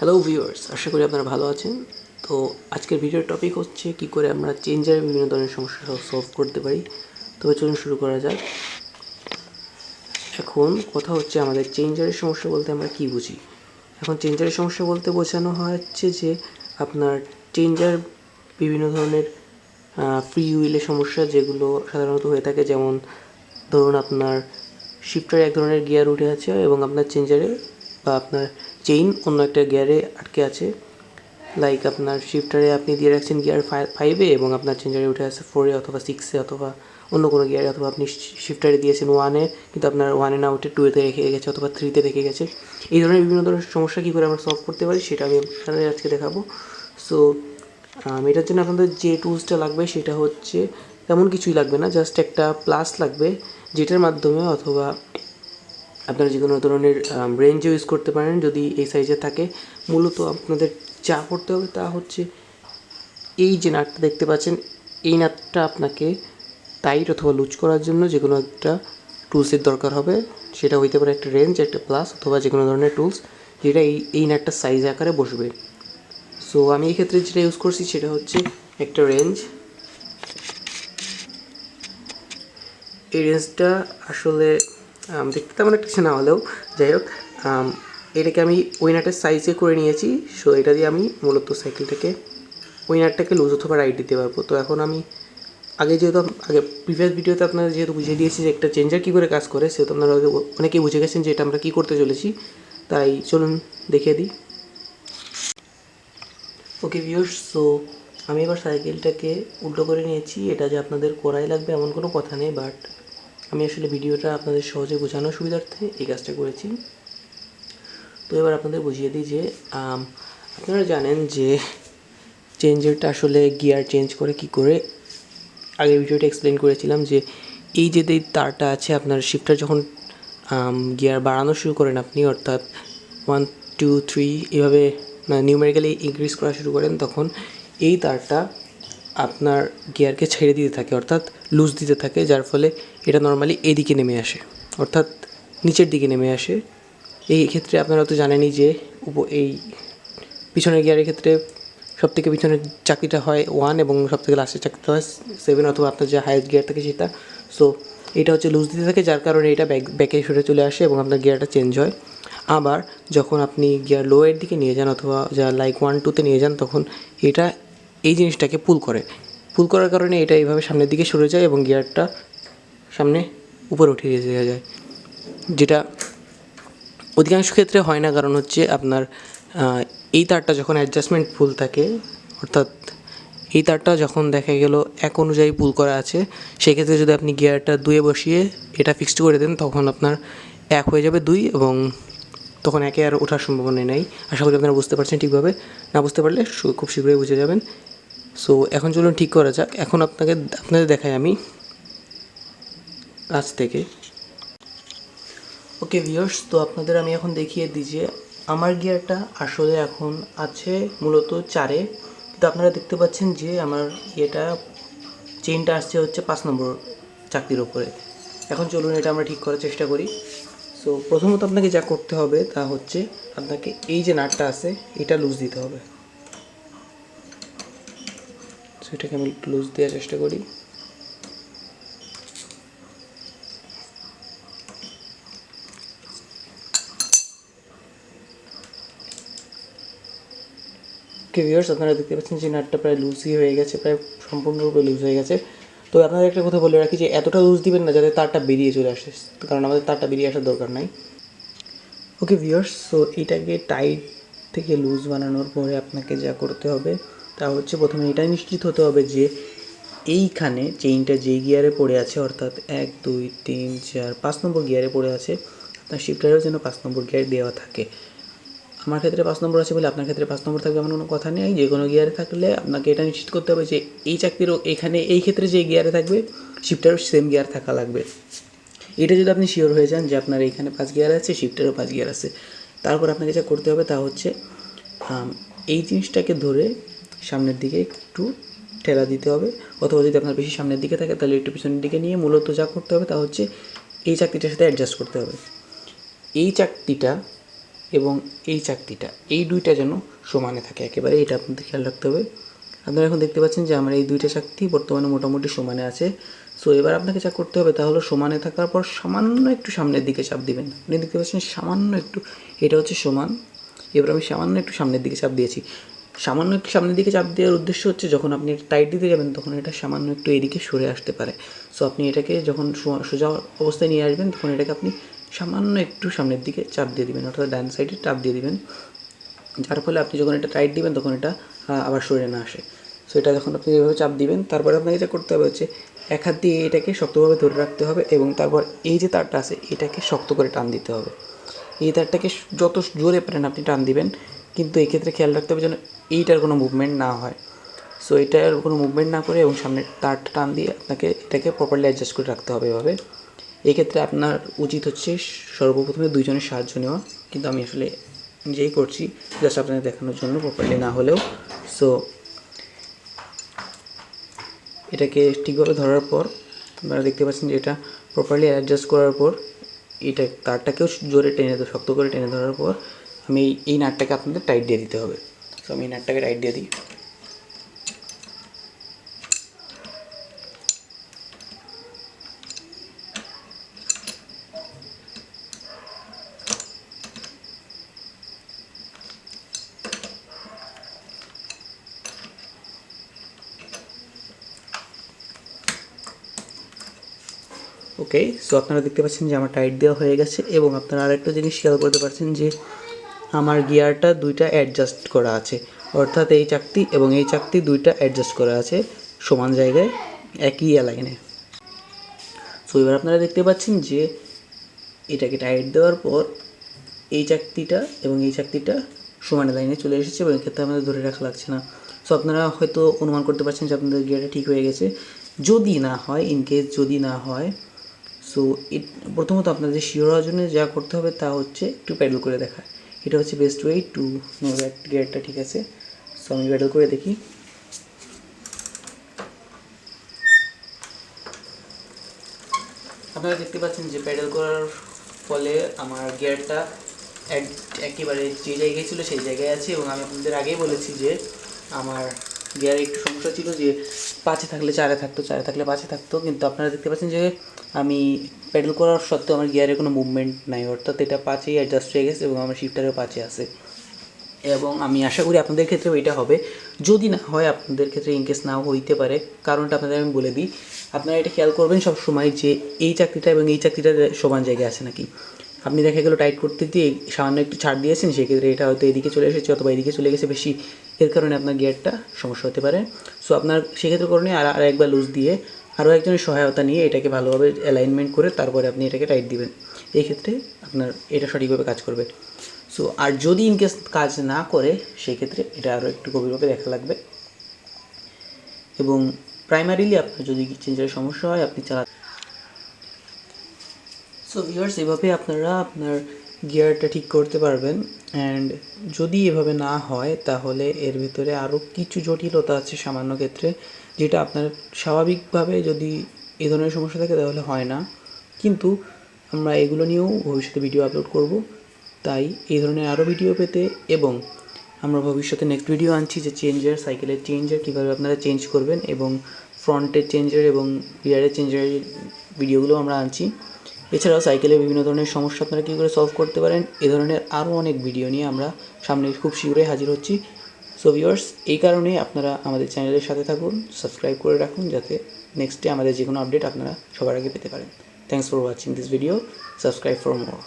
Hello viewers, আশা করি আপনারা ভালো আছেন। তো আজকের ভিডিওর টপিক হচ্ছে কী করে আমরা চেঞ্জারের বিভিন্ন ধরনের সমস্যা সলভ করতে পারি। তবে চলুন শুরু করা যাক। এখন কথা হচ্ছে আমাদের চেঞ্জারের সমস্যা বলতে আমরা কী বুঝি। এখন চেঞ্জারের সমস্যা বলতে বোঝানো হচ্ছে যে আপনার চেঞ্জার বিভিন্ন ধরনের ফ্রি হুইলের সমস্যা যেগুলো সাধারণত হয়ে থাকে। যেমন ধরুন আপনার শিফটারে এক ধরনের গিয়ার উঠে আছে এবং আপনার চেঞ্জারে বা আপনার চেইন অন্য একটা গিয়ারে আটকে আছে। লাইক আপনার শিফটারে আপনি দিয়ে রাখছেন গিয়ার 5-এ এবং আপনার চেঞ্জারে উঠে আছে 4-এ অথবা 6-এ অথবা অন্য কোনো গিয়ারে, অথবা আপনি শিফটারে দিয়েছেন 1-এ কিন্তু আপনার 1-এ না উঠে 2-এতে রেখে গেছে অথবা 3-তে রেখে গেছে। এই ধরনের বিভিন্ন ধরনের সমস্যা কী করে আমরা সলভ করতে পারি সেটা আমি আপনাদের আজকে দেখাবো। সো এটার জন্য আপনাদের যে টুলসটা লাগবে সেটা হচ্ছে তেমন কিছুই লাগবে না, জাস্ট একটা প্লাস লাগবে, যেটার মাধ্যমে অথবা আপনারা যে কোনো ধরনের রেঞ্জ ইউজ করতে পারেন যদি এই সাইজে থাকে। মূলত আপনাদের যা করতে হবে তা হচ্ছে এই যে নাটটা দেখতে পাচ্ছেন, এই নাটটা আপনাকে টাইট অথবা লুজ করার জন্য যে কোনো একটা টুলসের দরকার হবে। সেটা হইতে পারে একটা রেঞ্জ, একটা প্লাস অথবা যে কোনো ধরনের টুলস যেটা এই নাটটার সাইজ আকারে বসবে। সো আমি এই ক্ষেত্রে যেটা ইউজ করছি সেটা হচ্ছে একটা রেঞ্জ। এই রেঞ্জটা আসলে দেখতে তেমন একটা কিছু না হলেও যাই হোক, এটাকে আমি ওই নাটের সাইজে করে নিয়েছি। সো এটা দিয়ে আমি মূলত সাইকেলটাকে ওই নাটটাকে লুজ অথবা রাইট দিতে পারবো। তো এখন আমি যেহেতু প্রিভিয়াস ভিডিওতে আপনারা যেহেতু বুঝিয়ে দিয়েছি যে একটা চেঞ্জার কী করে কাজ করে, সেহেতু আপনারা অনেকেই বুঝে গেছেন যে এটা আমরা কী করতে চলেছি। তাই চলুন দেখিয়ে দিই। ওকে ভিউয়ার্স, সো আমি এবার সাইকেলটাকে উল্টো করে নিয়েছি। এটা যে আপনাদের করাই লাগবে এমন কোনো কথা নেই, বাট আমি আসলে ভিডিওটা আপনাদের সহজে বোঝানোর সুবিধার্থে এই কাজটা করেছি। তো এবার আপনাদের বুঝিয়ে দিই যে আপনারা জানেন যে চেঞ্জারটা আসলে গিয়ার চেঞ্জ করে কি করে। আগের ভিডিওটা এক্সপ্লেন করেছিলাম যে এই যে তারটা আছে, আপনার শিফটার যখন গিয়ার বাড়ানো শুরু করেন আপনি, অর্থাৎ 1, 2, 3 এভাবে নিউমেরিক্যালি ইনক্রিজ করা শুরু করেন, তখন এই তারটা আপনার গিয়ারকে ছেড়ে দিতে থাকে, অর্থাৎ লুজ দিতে থাকে, যার ফলে এটা নর্মালি এদিকে নেমে আসে, অর্থাৎ নিচের দিকে নেমে আসে। এই ক্ষেত্রে আপনারা তো জানেনই যে এই পিছনের গিয়ারের ক্ষেত্রে সবথেকে পিছনের চাকরিটা হয় 1 এবং সবথেকে লাস্টের চাকরিটা হয় 7 অথবা আপনার যে হাইয়েস্ট গিয়ার থাকে সেটা। সো এটা হচ্ছে লুজ দিতে থাকে, যার কারণে এটা ব্যাকে সরে চলে আসে এবং আপনার গিয়ারটা চেঞ্জ হয়। আবার যখন আপনি গিয়ার লোয়ের দিকে নিয়ে যান অথবা যা লাইক 1-2তে নিয়ে যান, তখন এটা এই জিনিসটাকে পুল করার কারণে এটা এইভাবে সামনের দিকে সরে যায় এবং গিয়ারটা সামনে উপরে উঠে দেওয়া যায়, যেটা অধিকাংশ ক্ষেত্রে হয় না। কারণ হচ্ছে আপনার এই তারটা যখন অ্যাডজাস্টমেন্ট ফুল থাকে, অর্থাৎ এই তারটা যখন দেখা গেল এক অনুযায়ী পুল করা আছে, সেক্ষেত্রে যদি আপনি গিয়ারটা 2-এ বসিয়ে এটা ফিক্সড করে দেন, তখন আপনার 1 হয়ে যাবে 2 এবং তখন 1-এ আর ওঠার সম্ভাবনা নেই। আশা করি আপনারা বুঝতে পারছেন ঠিকভাবে। না বুঝতে পারলে খুব শীঘ্রই বুঝে যাবেন। সো এখন চলুন ঠিক করা যাক। এখন আপনাদের দেখাই আমি কাছ থেকে। ওকে ভিউয়ার্স, তো আপনাদের আমি এখন দেখিয়ে দিই যে আমার গিয়ারটা আসলে এখন আছে মূলত 4-এ, কিন্তু আপনারা দেখতে পাচ্ছেন যে আমার চেইনটা আসছে হচ্ছে 5 নম্বর চাকরির ওপরে। এখন চলুন এটা আমরা ঠিক করার চেষ্টা করি। সো প্রথমত আপনাকে যা করতে হবে তা হচ্ছে আপনাকে এই যে নাটটা আছে এটা লুজ দিতে হবে। সো এটাকে আমি একটু লুজ দেওয়ার চেষ্টা করি। ওকে ভিউয়ার্স, আপনারা দেখতে পাচ্ছেন যে নাটটা প্রায় লুজই হয়ে গেছে, প্রায় সম্পূর্ণরূপে লুজ হয়ে গেছে। তো আপনাদের একটা কথা বলে রাখি যে এতটা লুজ দিবেন না যাতে তারটা বেরিয়ে চলে আসে, কারণ আমাদের তারটা বেরিয়ে আসার দরকার নাই। ওকে ভিউয়ার্স, সো এটাকে টাইট থেকে লুজ বানানোর পরে আপনাকে যা করতে হবে তা হচ্ছে প্রথমে এটাই নিশ্চিত হতে হবে যে এইখানে চেইনটা যে গিয়ারে পড়ে আছে, অর্থাৎ 1, 2, 3, 4, 5 নম্বর গিয়ারে পড়ে আছে, আপনার শিফটারেও যেন 5 নম্বর গিয়ার দেওয়া থাকে। আমার ক্ষেত্রে 5 নম্বর আছে বলে আপনার ক্ষেত্রে 5 নম্বর থাকবে এমন কোনো কথা নেই। যে কোনো গিয়ারে থাকলে আপনাকে এটা নিশ্চিত করতে হবে যে এই চাকরিরও এখানে এই ক্ষেত্রে যে গিয়ারে থাকবে শিফটারও সেম গিয়ার থাকা লাগবে। এটা যদি আপনি শিওর হয়ে যান যে আপনার এইখানে 5 গিয়ার আছে, শিফটারও 5 গিয়ার আছে, তারপর আপনাকে যা করতে হবে তা হচ্ছে এই জিনিসটাকে ধরে সামনের দিকে একটু ঠেলা দিতে হবে, অথবা যদি আপনার বেশি সামনের দিকে থাকে তাহলে একটু পিছনের দিকে নিয়ে মূলত যা করতে হবে তা হচ্ছে এই চাকরিটার সাথে অ্যাডজাস্ট করতে হবে। এই চাকরিটা এবং এই চাকতিটা, এই দুইটা যেন সমানে থাকে একেবারে, এটা আপনাদের খেয়াল রাখতে হবে। আপনারা এখন দেখতে পাচ্ছেন যে আমার এই দুইটা চাকতি বর্তমানে মোটামুটি সমানে আছে। সো এবার আপনাকে যা করতে হবে তা হলো সমানে থাকার পর সামান্য একটু সামনের দিকে চাপ দিবেন। আপনি দেখতে পাচ্ছেন সামান্য একটু, এটা হচ্ছে সমান, এবার আমি সামান্য একটু সামনের দিকে চাপ দিয়েছি। সামান্য একটু সামনের দিকে চাপ দেওয়ার উদ্দেশ্য হচ্ছে যখন আপনি টাইট দিতে যাবেন তখন এটা সামান্য একটু এদিকে সরে আসতে পারে। সো আপনি এটাকে যখন সোজা অবস্থায় নিয়ে আসবেন তখন এটাকে আপনি সামান্য একটু সামনের দিকে চাপ দিয়ে দিবেন, অর্থাৎ ডান সাইডে চাপ দিয়ে দিবেন, যার ফলে আপনি যখন এটা টাইট দিবেন তখন এটা আবার সরে না আসে। সো এটা যখন আপনি এভাবে চাপ দিবেন তারপরে আপনাকে যেটা করতে হবে হচ্ছে এক হাত দিয়ে এটাকে শক্তভাবে ধরে রাখতে হবে এবং তারপর এই যে তারটা আছে এটাকে শক্ত করে টান দিতে হবে। এই তারটাকে যত জোরে পারেন আপনি টান দিবেন, কিন্তু এই ক্ষেত্রে খেয়াল রাখতে হবে যেন এইটার কোনো মুভমেন্ট না হয়। সো এটার কোনো মুভমেন্ট না করে এবং সামনের তারটা টান দিয়ে আপনাকে এটাকে প্রপারলি অ্যাডজাস্ট করে রাখতে হবে এভাবে। এই ক্ষেত্রে আপনার উচিত হচ্ছে সর্বপ্রথমে দুইজনের সাহায্য নেওয়া, কিন্তু আমি আসলে নিজেই করছি জাস্ট আপনাদের দেখানোর জন্য, প্রপারলি না হলেও। সো এটাকে ঠিকভাবে ধরার পর আপনারা দেখতে পাচ্ছেন যে এটা প্রপারলি অ্যাডজাস্ট করার পর এটা তারটাকেও জোরে টেনে শক্ত করে টেনে ধরার পর আমি এই নাটটাকে আপনাদের টাইট দিয়ে দিতে হবে। সো আমি এই নাটটাকে টাইট দিয়ে দিই। ওকে, সো আপনারা দেখতে পাচ্ছেন যে আমার টাইট দেওয়া হয়ে গেছে এবং আপনারা আরেকটা জিনিস খেয়াল করতে পারছেন যে আমার গিয়ারটা দুইটা অ্যাডজাস্ট করা আছে, অর্থাৎ এই চাকতি এবং এই চাকতি দুইটা অ্যাডজাস্ট করা আছে সমান জায়গায় একই লাইনে। সো এবার আপনারা দেখতে পাচ্ছেন যে এটাকে টাইট দেওয়ার পর এই চাকতিটা এবং এই চাকতিটা সমান লাইনে চলে এসেছে এবং এক্ষেত্রে আমাদের ধরে রাখা লাগছে না। সো আপনারা হয়তো অনুমান করতে পারছেন যে আপনাদের গিয়ারটা ঠিক হয়ে গেছে। যদি না হয়, ইনকেস যদি না হয়, সো প্রথমত আপনাদের শিওর হওয়ার জন্য যা করতে হবে তা হচ্ছে একটু প্যাডেল করে দেখা। এটা হচ্ছে best way to know that গিয়ারটা ঠিক আছে। সো আমি প্যাডেল করে দেখি। আপনারা দেখতে পাচ্ছেন যে প্যাডেল করার ফলে আমার গিয়ারটা একেবারে যে জায়গায় ছিল সেই জায়গায় আছে এবং আমি আপনাদের আগেই বলেছি যে আমার গিয়ারে একটু সমস্যা ছিল যে 5-এ থাকলে 4-এ থাকতো, 4-এ থাকলে 5-এ থাকতো, কিন্তু আপনারা দেখতে পাচ্ছেন যে আমি প্যাডেল করার সত্ত্বেও আমার গিয়ারে কোনো মুভমেন্ট নাই, অর্থাৎ এটা 5-এই অ্যাডজাস্ট হয়ে গেছে এবং আমার শিফটারও 5-এ আছে। এবং আমি আশা করি আপনাদের ক্ষেত্রেও এটা হবে। যদি না হয় আপনাদের ক্ষেত্রে ইনকেস নাও হইতে পারে, কারণটা আপনাদের আমি বলে দিই। আপনারা এটা খেয়াল করবেন সব সময় যে এই চাকরিটা এবং এই চাকরিটা সমান জায়গায় আছে নাকি। আপনি দেখা গেলো টাইট করতে দিয়ে সামান্য একটু ছাড় দিয়েছেন, সেক্ষেত্রে এটা হয়তো এদিকে চলে এসেছে অথবা এদিকে চলে গেছে বেশি, এর কারণে আপনার গিয়ারটা সমস্যা হতে পারে। সো আপনার সেক্ষেত্রে করণীয় আর একবার লুজ দিয়ে আরও একজনের সহায়তা নিয়ে এটাকে ভালোভাবে অ্যালাইনমেন্ট করে তারপরে আপনি এটাকে টাইট দিবেন। এই ক্ষেত্রে আপনার এটা সঠিকভাবে কাজ করবে। সো আর যদি ইনকেস কাজ না করে সেক্ষেত্রে এটা আরও একটু গভীরভাবে দেখা লাগবে। এবং প্রাইমারিলি আপনার যদি চেঞ্জারের সমস্যা হয় আপনি সো ভিউয়ার্স, এভাবে আপনারা আপনার গিয়ারটা ঠিক করতে পারবেন। অ্যান্ড যদি এভাবে না হয় তাহলে এর ভিতরে আরও কিছু জটিলতা আছে সামান্য ক্ষেত্রে, যেটা আপনার স্বাভাবিকভাবে যদি এ ধরনের সমস্যা থাকে তাহলে হয় না, কিন্তু আমরা এগুলো নিয়েও ভবিষ্যতে ভিডিও আপলোড করব। তাই এই ধরনের আরও ভিডিও পেতে এবং আমরা ভবিষ্যতে নেক্সট ভিডিও আনছি যে সাইকেলের চেঞ্জার কীভাবে আপনারা চেঞ্জ করবেন এবং ফ্রন্টের চেঞ্জার এবং রিয়ারের চেঞ্জারের ভিডিওগুলো আমরা আনছি। এছাড়াও সাইকেলের বিভিন্ন ধরনের সমস্যা আপনারা কী করে সলভ করতে পারেন এ ধরনের আরও অনেক ভিডিও নিয়ে আমরা সামনে খুব শীঘ্রই হাজির হচ্ছি। সো ভিউয়ার্স, এই কারণে আপনারা আমাদের চ্যানেলের সাথে থাকুন, সাবস্ক্রাইব করে রাখুন যাতে নেক্সটে আমাদের যে কোনো আপডেট আপনারা সবার আগে পেতে পারেন। Thanks for watching this video, subscribe for more.